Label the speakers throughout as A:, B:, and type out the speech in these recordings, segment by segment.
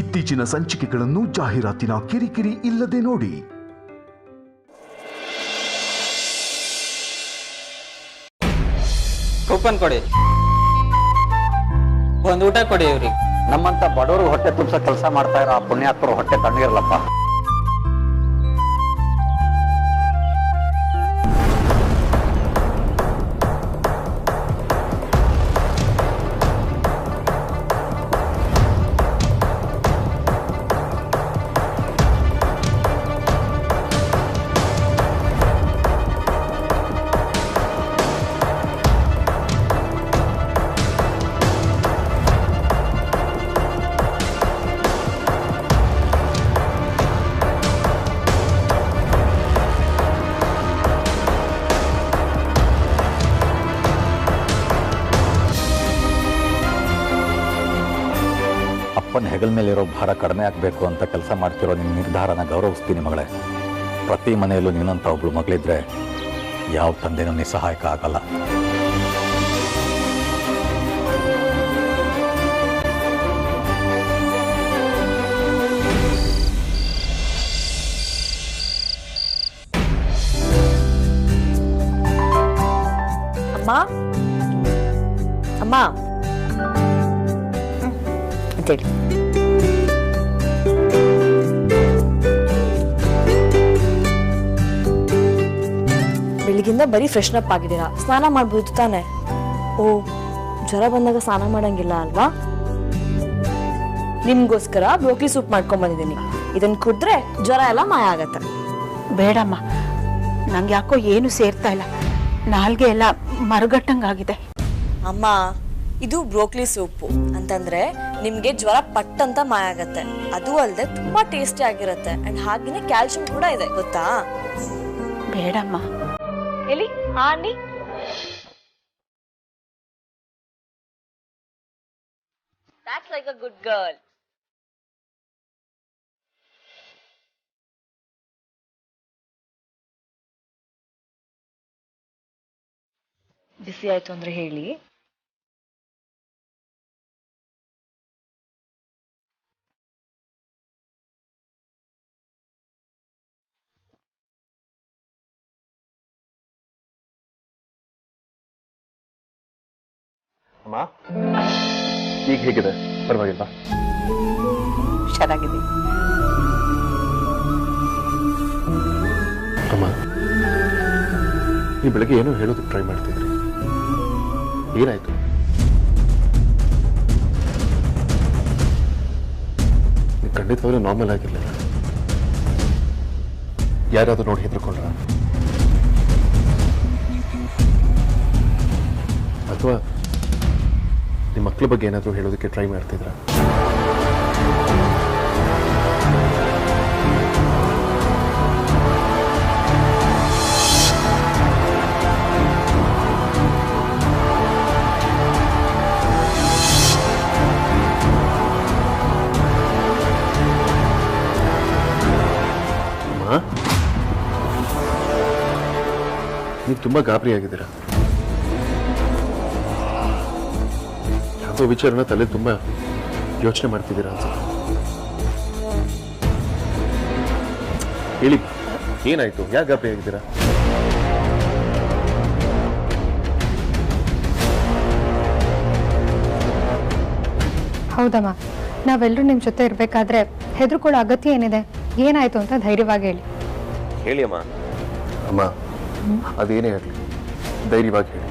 A: ಇತ್ತೀಚಿನ ಸಂಚಿಕೆಗಳನ್ನು ಜಾಹೀರಾತಿನ ಕಿರಿಕಿರಿ ಇಲ್ಲದೆ ನೋಡಿ.
B: ಕೂಪನ್ ಕೊಡಿ, ಒಂದು ಊಟ ಕೊಡಿ ಇವ್ರಿಗೆ.
C: ನಮ್ಮಂತ ಬಡವರು ಹೊಟ್ಟೆ ತುಂಬಿಸೋ ಕೆಲಸ ಮಾಡ್ತಾ ಇರೋ ಆ ಪುಣ್ಯಾತ್ಮರು ಹೊಟ್ಟೆ ತಣ್ಣಗಿರಲಪ್ಪ. ಅಪ್ಪನ ಹೆಗಲ ಮೇಲಿರೋ ಭಾರ ಕಡಿಮೆ ಆಗಬೇಕು ಅಂತ ಕೆಲಸ ಮಾಡ್ತಿರೋ ನಿನ್ನ ನಿರ್ಧಾರನ ಗೌರವಿಸ್ತೀನಿ ಮಗಳೇ. ಪ್ರತಿ ಮನೆಯಲ್ಲೂ ನೀನಂತ ಒಬ್ಳು ಮಗಳಿದ್ರೆ ಯಾವ ತಂದೆನೂ ನಿಸ್ಸಹಾಯಕ ಆಗಲ್ಲ.
D: ಅಮ್ಮ ಅಮ್ಮ ಅಂತೇಳಿ ಬೆಳಿಗ್ಗಿಂದ ಬರೀ ಫ್ರೆಶ್ ಅಪ್ ಆಗಿದ್ದೀರಾ, ಸ್ನಾನ ಮಾಡ್ಬೋದು ತಾನೆ? ಓ, ಜ್ವರ ಬಂದಾಗ ಸ್ನಾನ ಮಾಡಂಗಿಲ್ಲ ಅಲ್ವಾ? ನಿಮ್ಗೋಸ್ಕರ ಬ್ರೋಕ್ಲಿ ಸೂಪ್ ಮಾಡ್ಕೊಂಡ್ ಬಂದಿದ್ದೀನಿ. ಇದನ್ನ ಕುಡಿದ್ರೆ ಜ್ವರ ಎಲ್ಲ ಮಾಯ ಆಗತ್ತೆ.
E: ಬೇಡಮ್ಮ, ನಂಗೆ ಯಾಕೋ ಏನು ಸೇರ್ತಾ ಇಲ್ಲ, ನಾಲ್ಗೆ ಎಲ್ಲ ಮರುಗಟ್ಟಂಗಾಗಿದೆ.
D: ಅಮ್ಮ, ಇದು ಬ್ರೋಕ್ಲಿ ಸೂಪು ಅಂತಂದ್ರೆ ನಿಮ್ಗೆ ಜ್ವರ ಪಟ್ಟಂತ ಮಾಯ ಆಗತ್ತೆ. ಅದು ಅಲ್ಲದೆ ತುಂಬಾ ಟೇಸ್ಟಿ ಆಗಿರತ್ತೆ ಅಂಡ್ ಹಾಗೇನೆ ಕ್ಯಾಲ್ಸಿಯಂ ಕೂಡ ಇದೆ, ಗೊತ್ತಾ?
E: ಬೇಡಮ್ಮ.
D: ಎಲ್ಲಿ ಆನಿ That's like a good girl. ಬಿಸಿ ಆಯ್ತು ಅಂದ್ರೆ ಹೇಳಿ.
F: ಅಮ್ಮ, ಈಗ ಹೇಗಿದೆ? ಪರವಾಗಿಲ್ಲ?
E: ಚೆನ್ನಾಗಿದೆ.
F: ಅಮ್ಮ, ಈ ಬೆಳಗ್ಗೆ ಏನೋ ಹೇಳೋದಕ್ಕೆ ಟ್ರೈ ಮಾಡ್ತಿದ್ರಿ, ಏನಾಯ್ತು? ನೀವು ಖಂಡಿತವಾಗ್ಲೂ ನಾರ್ಮಲ್ ಆಗಿರ್ಲಿಲ್ಲ. ಯಾರಾದ್ರೂ ನೋಡಿ ಹೆದರ್ಕೊಂಡ್ರ? ಅಥವಾ ನಿಮ್ಮ ಮಕ್ಕಳ ಬಗ್ಗೆ ಏನಾದರೂ ಹೇಳೋದಕ್ಕೆ ಟ್ರೈ ಮಾಡ್ತಿದ್ರ? ನೀವು ತುಂಬಾ ಗಾಬರಿ ಆಗಿದ್ದೀರಾ. ವಿಚಾರನ ತಲೆ ತುಂಬಾ ಯೋಚನೆ ಮಾಡ್ತಿದ್ದೀರಾ ಅನ್ಸುತ್ತೆ. ಹೇಳಿ, ಏನಾಯ್ತು? ಯಾಕೆ ಗಾಬರಿ ಆಗಿದ್ದೀರಾ?
G: ಹೌದಮ್ಮ, ನಾವೆಲ್ಲರೂ ನಿಮ್ಮ ಜೊತೆ ಇರಬೇಕಾದ್ರೆ ಹೆದರ್ಕೊಳ್ಳೋ ಅಗತ್ಯ ಏನಿದೆ? ಏನಾಯ್ತು ಅಂತ ಧೈರ್ಯವಾಗಿ ಹೇಳಿ.
F: ಹೇಳಿ ಅಮ್ಮ. ಅಮ್ಮ, ಅದೇನೇ ಆಗಲಿ ಧೈರ್ಯವಾಗಿ ಹೇಳಿ.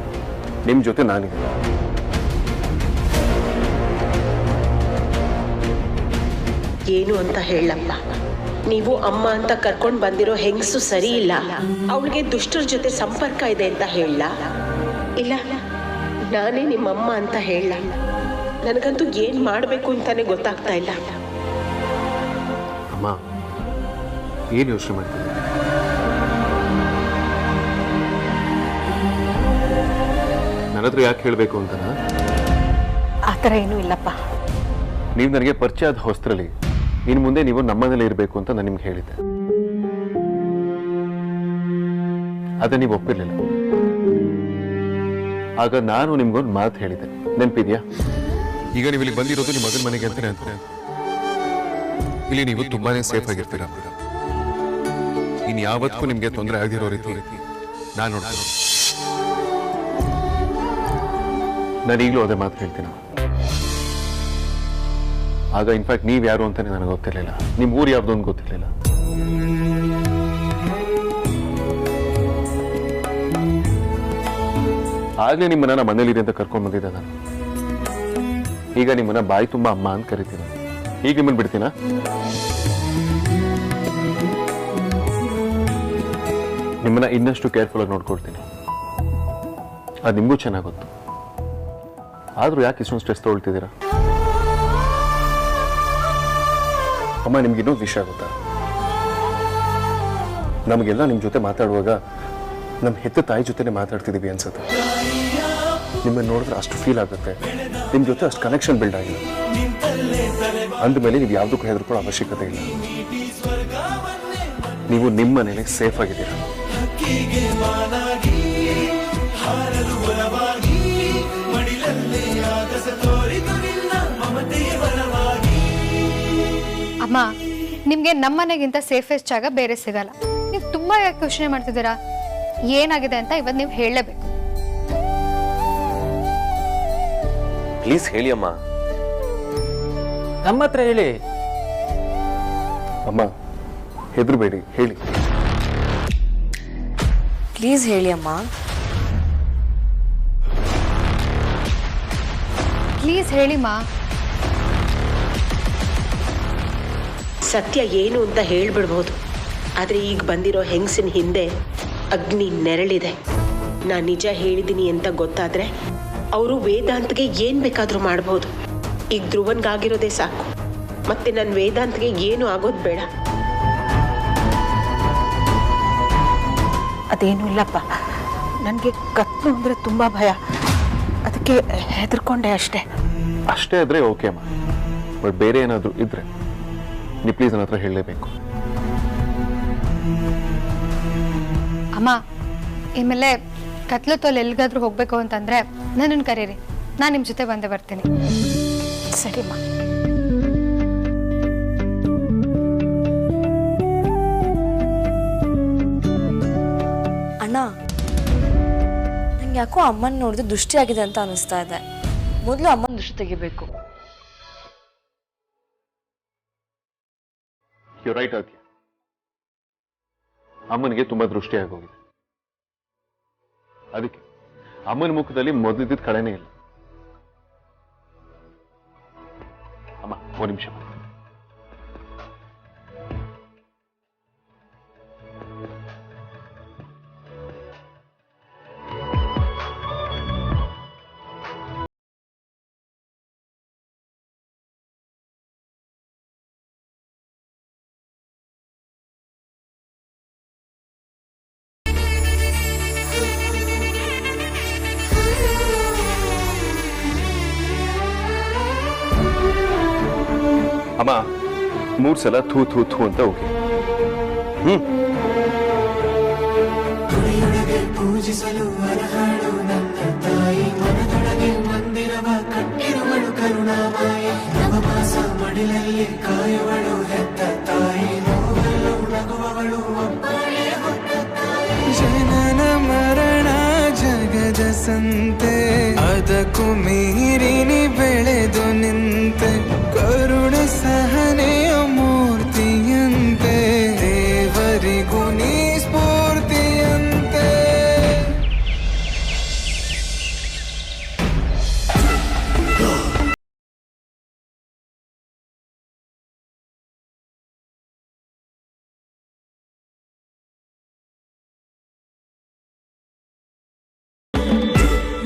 F: ನಿಮ್ಮ ಜೊತೆ ನಾನಿದ್ದೀನಿ.
H: ಏನು ಅಂತ ಹೇಳಪ್ಪ. ನೀವು ಅಮ್ಮ ಅಂತ ಕರ್ಕೊಂಡು ಬಂದಿರೋ ಹೆಂಗಸು ಸರಿ ಇಲ್ಲ, ಅವಳಿಗೆ ದುಷ್ಟರ ಜೊತೆ ಸಂಪರ್ಕ ಇದೆ ಅಂತ ಹೇಳ? ಇಲ್ಲ, ನಾನೇ ನಿಮ್ಮಮ್ಮ ಅಂತ ಹೇಳ? ನನಗಂತೂ ಏನ್ ಮಾಡ್ಬೇಕು ಅಂತಾನೆ ಗೊತ್ತಾಗ್ತಾ ಇಲ್ಲ.
F: ಅಮ್ಮ, ಏನು ಯೋಚನೆ ಮಾಡ್ತಿದ್ದೀರಿ? ನನ್ನ ಹತ್ರ ಯಾಕೆ ಹೇಳಬೇಕು ಅಂತನಾ?
E: ಆ ಥರ ಏನೂ ಇಲ್ಲಪ್ಪ.
F: ನೀವು ನನಗೆ ಪರಿಚಯ ಆದ ಹೊಸರಲ್ಲಿ ಇನ್ನು ಮುಂದೆ ನೀವು ನಮ್ಮನೇಲೆ ಇರಬೇಕು ಅಂತ ನಾನು ನಿಮ್ಗೆ ಹೇಳಿದ್ದೆ. ಅದೇ ನೀವು ಒಪ್ಪಿರ್ಲಿಲ್ಲ. ಆಗ ನಾನು ನಿಮ್ಗೊಂದು ಮಾತು ಹೇಳಿದ್ದೆ, ನೆನಪಿದ್ಯಾ? ಈಗ ನೀವು ಇಲ್ಲಿ ಬಂದಿರೋದು ನಿಮ್ಮ ಮಗನ ಮನೆಗೆ ಅಂತಾನೆ ಅಂತ. ಇಲ್ಲಿ ನೀವು ತುಂಬಾನೇ ಸೇಫ್ ಆಗಿರ್ತೀರ. ಇನ್ ಯಾವತ್ತೂ ನಿಮ್ಗೆ ತೊಂದರೆ ಆಗದಿರೋ ರೀತಿ ನಾನು ನೋಡ್ತೀನಿ. ನಾನು ಈಗಲೂ ಅದೇ ಮಾತು ಹೇಳ್ತೀನಿ. ಆಗ ಇನ್ಫ್ಯಾಕ್ಟ್ ನೀವ್ ಯಾರು ಅಂತಾನೆ ನನಗೆ ಗೊತ್ತಿರಲಿಲ್ಲ. ನಿಮ್ ಊರು ಯಾವ್ದು ಅಂತ ಗೊತ್ತಿರಲಿಲ್ಲ. ಆಗ್ಲೇ ನಿಮ್ಮನ್ನ ಮನೇಲಿದೆ ಅಂತ ಕರ್ಕೊಂಡ್ ಬಂದಿದ್ದೆ ನಾನು. ಈಗ ನಿಮ್ಮನ್ನ ಬಾಯಿ ತುಂಬಾ ಅಮ್ಮ ಅಂತ ಕರಿತೀನಿ. ಈಗ ನಿಮ್ಮನ್ನ ಬಿಡ್ತೀನಾ? ನಿಮ್ಮನ್ನ ಇನ್ನಷ್ಟು ಕೇರ್ಫುಲ್ ಆಗಿ ನೋಡ್ಕೊಳ್ತೀನಿ. ಅದು ನಿಮಗೂ ಚೆನ್ನಾಗಿ ಗೊತ್ತು. ಆದ್ರೂ ಯಾಕೆ ಇಷ್ಟೊಂದು ಸ್ಟ್ರೆಸ್ ತಗೊಳ್ತಿದ್ದೀರಾ? ಅಮ್ಮ, ನಿಮ್ಗೆ ಇನ್ನೊಂದು ವಿಷಯ ಗೊತ್ತಾ? ನಮಗೆಲ್ಲ ನಿಮ್ಮ ಜೊತೆ ಮಾತಾಡುವಾಗ ನಮ್ಮ ಹೆತ್ತ ತಾಯಿ ಜೊತೆನೆ ಮಾತಾಡ್ತಿದ್ದೀವಿ ಅನ್ಸುತ್ತೆ. ನಿಮ್ಮನ್ನು ನೋಡಿದ್ರೆ ಅಷ್ಟು ಫೀಲ್ ಆಗುತ್ತೆ. ನಿಮ್ಮ ಜೊತೆ ಅಷ್ಟು ಕನೆಕ್ಷನ್ ಬಿಲ್ಡ್ ಆಗಿದೆ. ಅಂದಮೇಲೆ ನೀವು ಯಾವುದಕ್ಕೂ ಹೆದರ್ಕೊಳ್ಳೋ ಅವಶ್ಯಕತೆ ಇಲ್ಲ. ನೀವು ನಿಮ್ಮ ಮನೇಲಿ ಸೇಫ್ ಆಗಿದ್ದೀರಾ.
G: ಅಮ್ಮ, ನಿಮ್ಗೆ ನಮ್ಮನೆಗಿಂತ ಸೇಫೆಸ್ಟ್ ಜಾಗ ಬೇರೆ ಸಿಗಲ್ಲ. ನೀವು ತುಂಬಾ ಯಾಕೆ ಯೋಚನೆ ಮಾಡ್ತಿದ್ದೀರಾ? ಏನಾಗಿದೆ ಅಂತ ಇವತ್ತು ನೀವು ಹೇಳಲೇಬೇಕು.
F: ಪ್ಲೀಸ್ ಹೇಳಿ ಅಮ್ಮ.
B: ನಮ್ಮ ಹತ್ರ ಹೇಳಿ
F: ಅಮ್ಮ, ಹೆದರಬೇಡಿ, ಹೇಳಿ.
D: ಪ್ಲೀಸ್ ಹೇಳಿ ಅಮ್ಮ.
G: ಪ್ಲೀಸ್ ಹೇಳಿಮ್ಮ.
H: ಸತ್ಯ ಏನು ಅಂತ ಹೇಳ್ಬಿಡ್ಬೋದು, ಆದ್ರೆ ಈಗ ಬಂದಿರೋ ಹೆಂಗಸಿನ ಹಿಂದೆ ಅಗ್ನಿ ನೆರಳಿದೆ. ನಾನು ನಿಜ ಹೇಳಿದ್ದೀನಿ ಅಂತ ಗೊತ್ತಾದ್ರೆ ಅವರು ವೇದಾಂತ್ಗೆ ಏನ್ ಬೇಕಾದ್ರೂ ಮಾಡ್ಬೋದು. ಈಗ ಧ್ರುವನ್ಗಾಗಿರೋದೇ ಸಾಕು. ಮತ್ತೆ ನನ್ನ ವೇದಾಂತ್ಗೆ ಏನು ಆಗೋದು ಬೇಡ.
E: ಅದೇನೂ ಇಲ್ಲಪ್ಪ, ನನಗೆ ಕತ್ಲು ಅಂದರೆ ತುಂಬ ಭಯ. ಅದಕ್ಕೆ ಹೆದರ್ಕೊಂಡೆ ಅಷ್ಟೇ.
F: ಅಷ್ಟೇ ಆದ್ರೆ ಓಕೆ ಅಮ್ಮ. ಬಟ್ ಬೇರೆ ಏನಾದರೂ ಇದ್ರೆ ನೀವು ಪ್ಲೀಸ್ ನನ್ನ ಹತ್ರ ಹೇಳಲೇಬೇಕು.
G: ಅಮ್ಮ, ಇನ್ಮೇಲೆ ಕತ್ಲು ತೋಲ್ ಎಲ್ಲಿಗಾದ್ರೂ ಹೋಗ್ಬೇಕು ಅಂತಂದ್ರೆ ನನ್ನನ್ನು ಕರೀರಿ. ನಾನು ನಿಮ್ಮ ಜೊತೆ ಬಂದೇ ಬರ್ತೀನಿ.
E: ಸರಿಮ್ಮ.
D: ಅಣ್ಣ, ನಂಗೆ ಯಾಕೋ ಅಮ್ಮನ ನೋಡಿದ್ರೆ ದೃಷ್ಟಿ ಆಗಿದೆ ಅಂತ ಅನಿಸ್ತಾ ಇದೆ. ಮೊದಲು ಅಮ್ಮನ ದೃಷ್ಟಿ ತೆಗಿಬೇಕು.
F: ಯು ರೈಟ್ ಆದ್ಯ. ಅಮ್ಮನಿಗೆ ತುಂಬಾ ದೃಷ್ಟಿ ಆಗೋಗಿದೆ. ಅದಕ್ಕೆ ಅಮ್ಮನ ಮುಖದಲ್ಲಿ ಮೊದಲಿದ್ದ ಕಳೆನೇ ಇಲ್ಲ. ಅಮ್ಮ, ಒಂದು ನಿಮಿಷ. ಅಮ್ಮ, 3 ಸಲ ಥೂ ಥೂ ಥೂ ಅಂತ ಹೋಗಿ.
I: ಪೂಜಿಸಲು ಅರಹಾಡು ನನ್ನ ತಾಯಿ, ಮನದೊಳಗೆ ಮಂದಿರವ ಕಟ್ಟಿರುವಳು ಕರುಣಾಮಾಯಿ. ನವಮಾಸ ಮಡಿಲಲ್ಲಿ ಕಾಯುವಳು ಹೆತ್ತ ತಾಯಿ, ನೋವಲು ನಗುವವಳು ಒಬ್ಬಳೇ ಹೊತ್ತ ತಾಯಿ. ಜನನ ಮರಣ ಜಗದ ಸಂತೆ, ಅದಕ್ಕೂ ಮೀರಿನಿ ಬೆಳೆದು ನಿಂತೆ. ಕರುಣ ಸಹನೆಯ ಮೂರ್ತಿಯಂತೆ, ದೇವರಿಗೂ ನೀ ಸ್ಫೂರ್ತಿಯಂತೆ.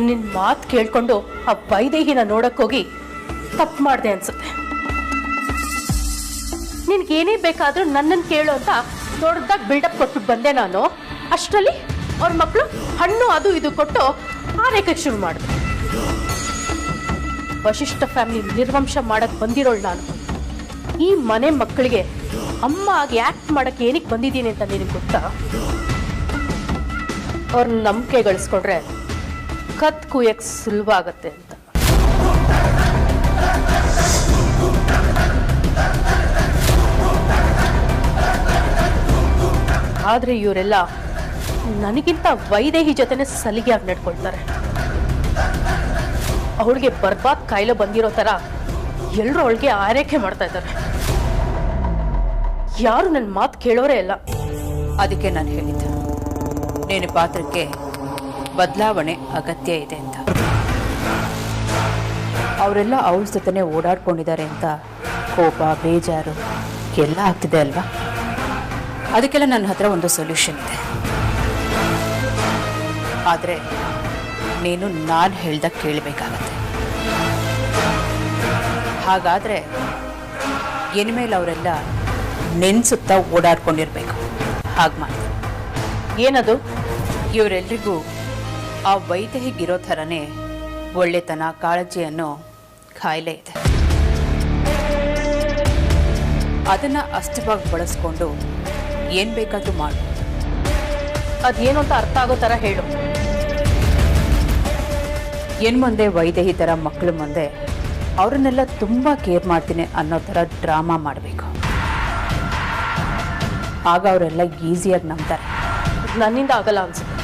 J: ನಿನ್ ಮಾತು ಕೇಳ್ಕೊಂಡು ಆ ವೈದೇಹಿನ ನೋಡಕ್ಕೋಗಿ ತಪ್ಪು ಮಾಡಿದೆ ಅನ್ಸುತ್ತೆ. ನಿನ್ಗೇನೇ ಬೇಕಾದ್ರೂ ನನ್ನನ್ನು ಕೇಳು ಅಂತ ದೊಡ್ಡದಾಗಿ ಬಿಲ್ಡಪ್ ಕೊಟ್ಟು ಬಂದೆ ನಾನು. ಅಷ್ಟರಲ್ಲಿ ಅವ್ರ ಮಕ್ಕಳು ಹಣ್ಣು ಅದು ಇದು ಕೊಟ್ಟು ಆರೈಕೆ ಶುರು ಮಾಡಿದ್ರು. ವಶಿಷ್ಠ ಫ್ಯಾಮಿಲಿ ನಿರ್ವಂಶ ಮಾಡಕ್ ಬಂದಿರೋಳು ನಾನು. ಈ ಮನೆ ಮಕ್ಕಳಿಗೆ ಅಮ್ಮ ಆಗಿ ಆಕ್ಟ್ ಮಾಡಕ್ಕೆ ಏನಕ್ಕೆ ಬಂದಿದ್ದೀನಿ ಅಂತ ನಿನಗೆ ಗೊತ್ತಾ? ಅವ್ರನ್ನ ನಂಬಿಕೆ ಗಳಿಸ್ಕೊಂಡ್ರೆ ಕತ್ ಕುಯ್ಯಕ್ಕೆ ಸುಲಭ ಆಗತ್ತೆ ಅಂತ. ಆದ್ರೆ ಇವರೆಲ್ಲ ನನಗಿಂತ ವೈದೇಹಿ ಜೊತೆನೆ ಸಲಿಗೆಯಾಗಿ ನಡ್ಕೊಳ್ತಾರೆ. ಅವಳಿಗೆ ಬರ್ಬಾದ್ ಕಾಯಿಲೆ ಬಂದಿರೋ ತರ ಎಲ್ಲರೂ ಅವಳಿಗೆ ಆರೈಕೆ ಮಾಡ್ತಾ ಇದ್ದಾರೆ. ಯಾರು ನನ್ನ ಮಾತು ಕೇಳೋರೇ ಇಲ್ಲ.
E: ಅದಕ್ಕೆ ನಾನು ಹೇಳಿದ್ದೆ ನಿನ್ನ ಪಾತ್ರಕ್ಕೆ ಬದಲಾವಣೆ ಅಗತ್ಯ ಇದೆ ಅಂತ. ಅವರೆಲ್ಲ ಅವಳ ಜೊತೆನೆ ಓಡಾಡ್ಕೊಂಡಿದ್ದಾರೆ ಅಂತ ಕೋಪ ಬೇಜಾರು ಎಲ್ಲ ಆಗ್ತಿದೆ ಅಲ್ವಾ? ಅದಕ್ಕೆಲ್ಲ ನನ್ನ ಹತ್ರ ಒಂದು ಸೊಲ್ಯೂಷನ್ ಇದೆ. ಆದರೆ ನೀನು ನಾನು ಹೇಳ್ದಾಗ ಕೇಳಬೇಕಾಗತ್ತೆ. ಹಾಗಾದರೆ ಇನ್ಮೇಲೆ ಅವರೆಲ್ಲ ನೆನ್ಸುತ್ತಾ ಓಡಾಡ್ಕೊಂಡಿರ್ಬೇಕು. ಹಾಗೆ ಮಾಡ್ತಾರೆ.
J: ಏನದು?
E: ಇವರೆಲ್ರಿಗೂ ಆ ವೈದೇಹಿಗಿರೋ ಥರನೇ ಒಳ್ಳೆತನ ಕಾಳಜಿ ಅನ್ನೋ ಕಾಯಿಲೆ ಇದೆ. ಅದನ್ನು ಅಸ್ತಿವಾಗಿ ಬಳಸ್ಕೊಂಡು ಏನು ಬೇಕಾದರೂ ಮಾಡು.
J: ಅದೇನು ಅಂತ ಅರ್ಥ ಆಗೋ ಥರ ಹೇಳು.
E: ಏನು ಮುಂದೆ ವೈದೇಹಿ ಥರ ಮಕ್ಕಳ ಮುಂದೆ ಅವ್ರನ್ನೆಲ್ಲ ತುಂಬ ಕೇರ್ ಮಾಡ್ತೀನಿ ಅನ್ನೋ ಥರ ಡ್ರಾಮಾ ಮಾಡಬೇಕು. ಆಗ ಅವರೆಲ್ಲ ಈಸಿಯಾಗಿ ನಂಬ್ತಾರೆ.
J: ನನ್ನಿಂದ ಆಗಲ್ಲ ಅನ್ಸುತ್ತೆ.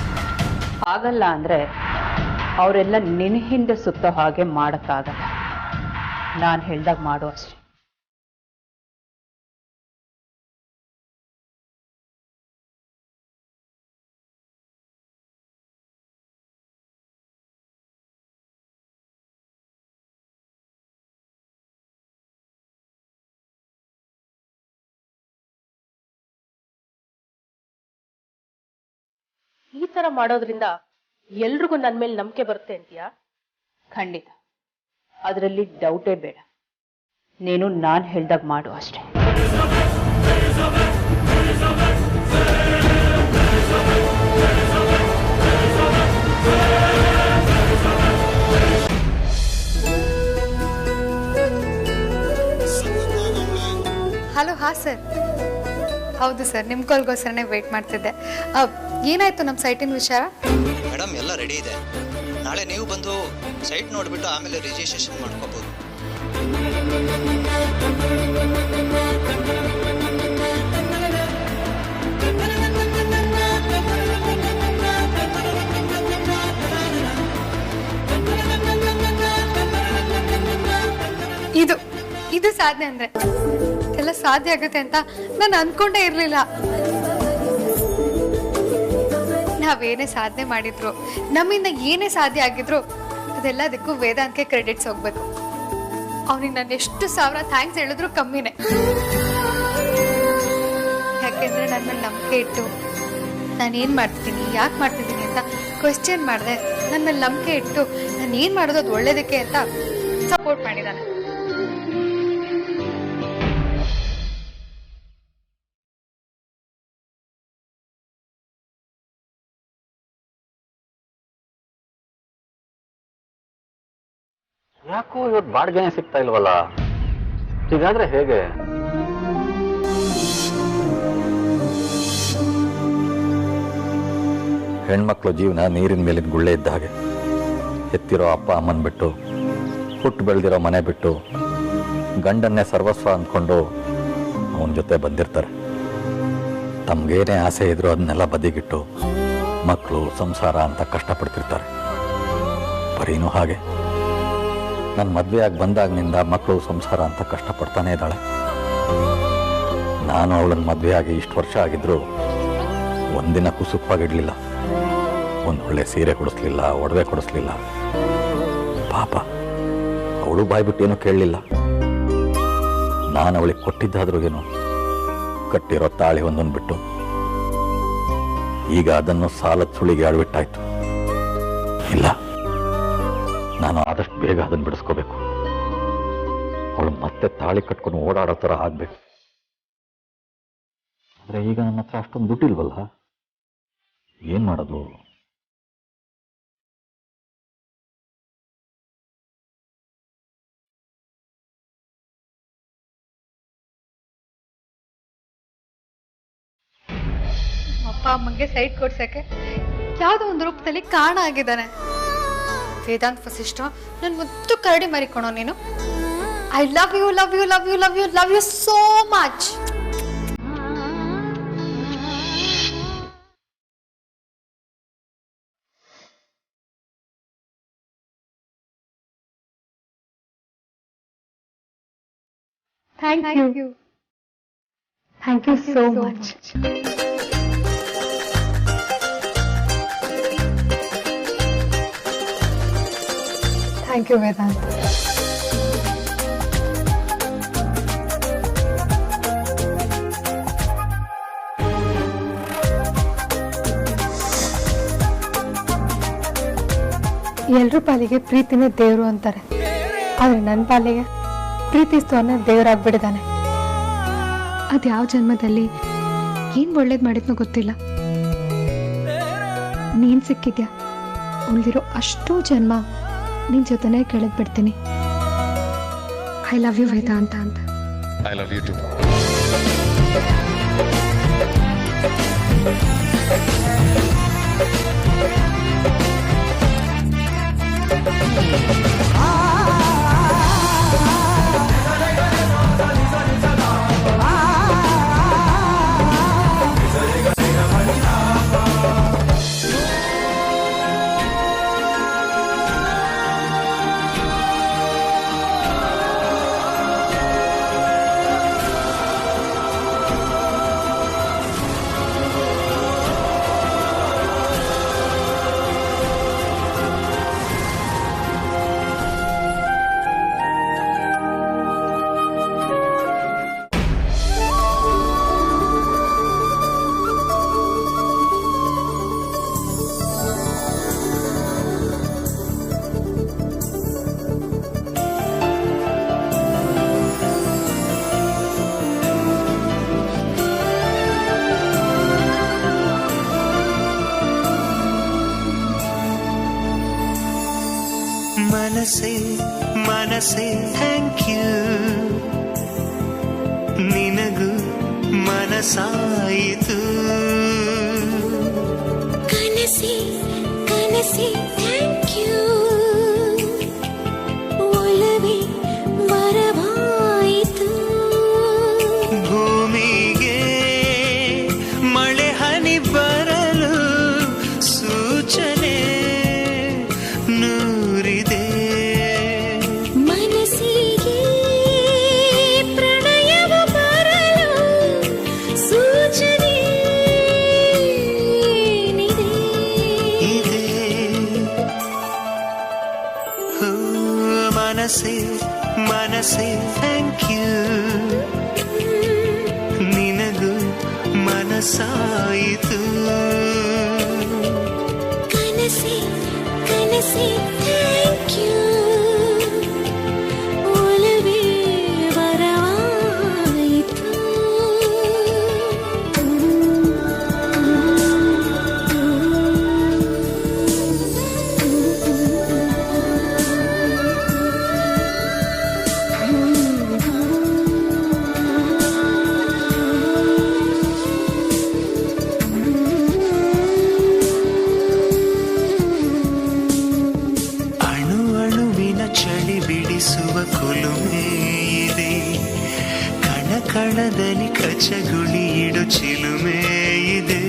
E: ಆಗಲ್ಲ ಅಂದರೆ ಅವರೆಲ್ಲ ನಿನ್ನ ಹಿಂದೆ ಸುತ್ತೋ ಹಾಗೆ ಮಾಡೋಕ್ಕಾಗಲ್ಲ. ನಾನು ಹೇಳ್ದಾಗ ಮಾಡು ಅಷ್ಟೆ.
J: ಈ ತರ ಮಾಡೋದ್ರಿಂದ ಎಲ್ರಿಗೂ ನನ್ನ ಮೇಲೆ ನಂಬಿಕೆ ಬರುತ್ತೆ ಅಂತೀಯಾ?
E: ಖಂಡಿತ, ಅದರಲ್ಲಿ ಡೌಟೇ ಬೇಡ. ನೀನು ನಾನು ಹೇಳ್ದಾಗ ಮಾಡು ಅಷ್ಟೆ.
G: ಹಲೋ. ಹಾಂ ಸರ್, ಹೌದು ಸರ್, ನಿಮ್ಮ ಕಾಲ್ಗೋಸ್ಕರನೇ ವೆಯ್ಟ್ ಮಾಡ್ತಿದ್ದೆ. ಏನಾಯ್ತು ನಮ್ಮ ಸೈಟಿನ ವಿಚಾರ?
B: ಮೇಡಮ್ ಎಲ್ಲ ರೆಡಿ ಇದೆ. ನಾಳೆ ನೀವು ಬಂದು ಸೈಟ್ ನೋಡಿಬಿಟ್ಟು ಆಮೇಲೆ ರಿಜಿಸ್ಟ್ರೇಷನ್ ಮಾಡ್ಕೋಬೋದು.
G: ಇದು ಸಾಧನೆ ಅಂದ್ರೆ ಎಲ್ಲ ಸಾಧ್ಯ ಆಗುತ್ತೆ ಅಂತ ನಾನು ಅನ್ಕೊಂಡೇ ಇರಲಿಲ್ಲ. ನಾವೇನೇ ಸಾಧನೆ ಮಾಡಿದ್ರು, ನಮ್ಮಿಂದ ಏನೇ ಸಾಧ್ಯ ಆಗಿದ್ರು, ಅದೆಲ್ಲದಕ್ಕೂ ವೇದಾಂತ್ಗೆ ಕ್ರೆಡಿಟ್ಸ್ ಹೋಗ್ಬೇಕು. ಅವನಿಗೆ ನಾನು ಎಷ್ಟು ಸಾವಿರ ಥ್ಯಾಂಕ್ಸ್ ಹೇಳಿದ್ರು ಕಮ್ಮಿನೇ. ಯಾಕೆಂದ್ರೆ ನನ್ನ ಮೇಲೆ ನಂಬಿಕೆ ಇಟ್ಟು ನಾನು ಏನು ಮಾಡ್ತಿದ್ದೀನಿ, ಯಾಕೆ ಮಾಡ್ತಿದ್ದೀನಿ ಅಂತ ಕ್ವೆಶ್ಚನ್ ಮಾಡಿದೆ. ನನ್ನ ಮೇಲೆ ನಂಬಿಕೆ ಇಟ್ಟು ನಾನು ಏನು ಮಾಡೋದು ಅದು ಒಳ್ಳೇದಕ್ಕೆ ಅಂತ ಸಪೋರ್ಟ್ ಮಾಡಿದ್ದಾನೆ.
C: ಯಾಕೋ ಇವತ್ತು ಬಾಡಿಗೆನೇ ಸಿಗ್ತಾ ಇಲ್ವಲ್ಲ? ಹೀಗಾದ್ರೆ ಹೇಗೆ? ಹೆಣ್ಮಕ್ಳು ಜೀವನ ನೀರಿನ ಮೇಲಿನ ಗುಳ್ಳೆ ಇದ್ದ ಹಾಗೆ. ಎತ್ತಿರೋ ಅಪ್ಪ ಅಮ್ಮನ ಬಿಟ್ಟು, ಹುಟ್ಟು ಬೆಳೆದಿರೋ ಮನೆ ಬಿಟ್ಟು, ಗಂಡನ್ನೇ ಸರ್ವಸ್ವ ಅಂದ್ಕೊಂಡು ಅವನ ಜೊತೆ ಬಂದಿರ್ತಾರೆ. ತಮ್ಗೇನೇ ಆಸೆ ಇದ್ರು ಅದನ್ನೆಲ್ಲ ಬದಿಗಿಟ್ಟು ಮಕ್ಕಳು ಸಂಸಾರ ಅಂತ ಕಷ್ಟಪಡ್ತಿರ್ತಾರೆ. ಬರೀನೂ ಹಾಗೆ ನನ್ನ ಮದುವೆಯಾಗಿ ಬಂದಾಗಿನಿಂದ ಮಕ್ಕಳು ಸಂಸಾರ ಅಂತ ಕಷ್ಟಪಡ್ತಾನೆ ಇದ್ದಾಳೆ. ನಾನು ಅವಳನ್ನು ಮದುವೆಯಾಗಿ ಇಷ್ಟು ವರ್ಷ ಆಗಿದ್ರು ಒಂದಿನ ಕುಸುಕವಾಗಿಡ್ಲಿಲ್ಲ. ಒಂದು ಒಳ್ಳೆ ಸೀರೆ ಕೊಡಿಸ್ಲಿಲ್ಲ, ಒಡವೆ ಕೊಡಿಸ್ಲಿಲ್ಲ. ಪಾಪ ಅವಳು ಬಾಯ್ಬಿಟ್ಟೇನು ಕೇಳಲಿಲ್ಲ. ನಾನು ಅವಳಿಗೆ ಕೊಟ್ಟಿದ್ದಾದ್ರೂ ಏನು, ಕಟ್ಟಿರೋ ತಾಳಿ ಒಂದೊಂದು ಬಿಟ್ಟು ಈಗ ಅದನ್ನು ಸಾಲದ ಸುಳಿಗೆ ಆಡ್ಬಿಟ್ಟಾಯ್ತು. ಇಲ್ಲ, ನಾನು ಆದಷ್ಟು ಬೇಗ ಅದನ್ನು ಬಿಡಿಸ್ಕೋಬೇಕು. ಅವಳು ಮತ್ತೆ ತಾಳಿ ಕಟ್ಕೊಂಡು ಓಡಾಡೋ ಥರ ಆಗ್ಬೇಕು. ಆದರೆ ಈಗ ನನ್ನ ಹತ್ರ ಅಷ್ಟೊಂದು ದುಡ್ಡಿಲ್ವಲ್ಲ, ಏನು ಮಾಡೋದು?
G: ಅಪ್ಪ ಅಮ್ಮಂಗೆ ಸೈಟ್ ಕೊಡ್ಸಕ್ಕೆ ಯಾವುದೋ ಒಂದು ರೂಪದಲ್ಲಿ ಕಾರಣ ಆಗಿದ್ದಾನೆ. ವೇದಾಂತ್ ವಸಿಷ್ಠ, ನನ್ನ ಮುದ್ದು ಕರಡಿ ಮರಿಕೊಣೋ ನೀನು. I love you, love you, love you, love you, love you so much. Thank you so much. Thank you Vedant. ಎಲ್ರ ಪಾಲಿಗೆ ಪ್ರೀತಿನೇ ದೇವರು ಅಂತಾರೆ, ಆದ್ರೆ ನನ್ನ ಪಾಲಿಗೆ ಪ್ರೀತಿಸ್ತವನ್ನ ದೇವರಾಗ್ಬಿಟ್ಟಿದ್ದಾನೆ. ಅದು ಯಾವ ಜನ್ಮದಲ್ಲಿ ಏನ್ ಒಳ್ಳೇದ್ ಮಾಡಿದ್ನೋ ಗೊತ್ತಿಲ್ಲ. ನೀನ್ ಸಿಕ್ಕಿದ್ಯಾ, ಉಳಿದಿರೋ ಅಷ್ಟೂ ಜನ್ಮ ನಿನ್ ಜೊತೆನೇ ಕೆಳಗ್ ಬಿಡ್ತೀನಿ. ಐ ಲವ್ ಯು ವೇದಾಂತ ಅಂತ.
F: I love you too.
I: ಮನಸೆ ಮನಸೆ ಥ್ಯಾಂಕ್ ಯು, ನಿನಗೂ ಮನಸಾಯಿತು.
K: ಕನಸೆ ಕನಸೆ ಥ್ಯಾಂಕ್ ಯು, ಒಲವೇ ವರವಾಯಿತು.
I: ಭೂಮಿಗೆ ಮಳೆ ಹನಿ ಬರಲು ಸೂಚನೆ ನೂರಿದೆ.
K: ಮನಸ್ಸಿಗೆ ಪ್ರಣಯವು ಬರಲು ಸೂಚನೆ
I: ಇದೆ. ಮನಸ್ಸೆ ಮನಸ್ಸೆ ಥ್ಯಾಂಕ್ ಯು, ನಿನಗೂ ಮನಸಾಯಿತು.
K: ಕನಸೆ ಕನಸೆ ಥ್ಯಾಂಕ್ ಯು, ಒಲವೇ ವರವಾಯಿತು.
I: ಅಣು ಅಣುವಿನ ಚಳಿ ಬಿಡಿಸುವ ಕುಲುಮೆ ಇದೆ, ಕಣ ಕಣದಲ್ಲಿ ಕಚಗುಳಿ ಇಡು ಚಿಲುಮೆ ಇದೆ.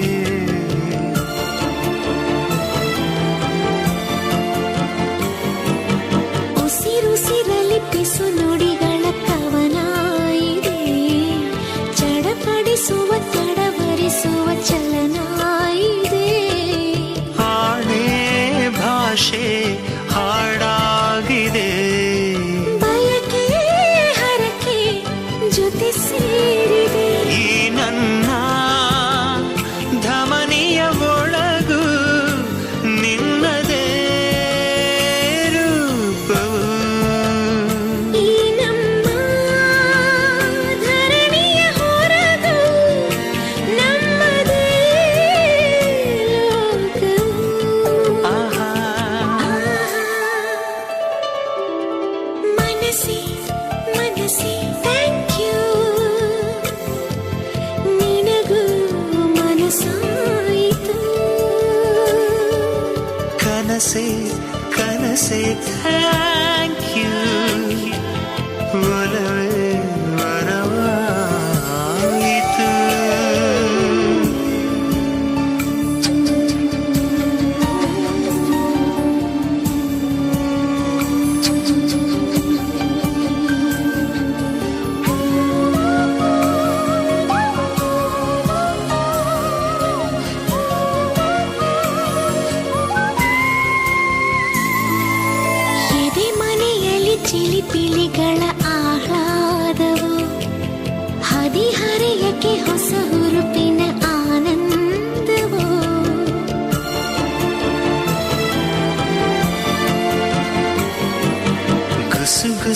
K: ಉಸಿರುಸಿರಲಿ ಪಿಸು ನುಡಿಗಳ ಕವನ ಇದೆ, ಚಡಪಡಿಸುವ ತಡವರಿಸುವ ಚಲನ ಇದೆ.
I: ಆಣೆ ಭಾಷೆ ಹಾಡಾಗಿದೆ,
K: ಬಯಕೆ ಹರಕೆ ಜೊತೆ ಸೇರಿದೆ.
I: ಈ ನನ್ನ ಧಮನಿಯ ಒಳಗು ನಿನ್ನದೇ ರೂಪವು.
K: ಈ ನಮ್ಮ ಧರಣಿಯ ಹೊರಗು ನಮ್ಮದೇ ಲೋಕವು.
I: ಆಹಾ
K: ಮನಸ್ಸೇ ಮನಸ್ಸೇ ಥ್ಯಾಂಕ್ ಯು, ನಿನಗೂ ಮನಸಾಯಿತು.
I: ಕನಸೆ ಕನಸೆ ಥ್ಯಾಂಕ್ ಯು, ಒಲವೇ ವರವಾಯಿತು.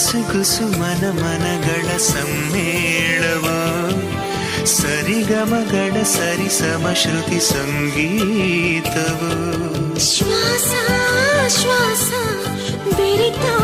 I: ಗುಸುಗುಸು ಮನಗಳ ಸಮ್ಮೇಳವ ಸರಿಗಮಗಳ ಸರಿಸಮ ಶ್ರುತಿ ಸಂಗೀತವು
K: ಶ್ವಾಸ ಶ್ವಾಸ ಬೆರಿತಾ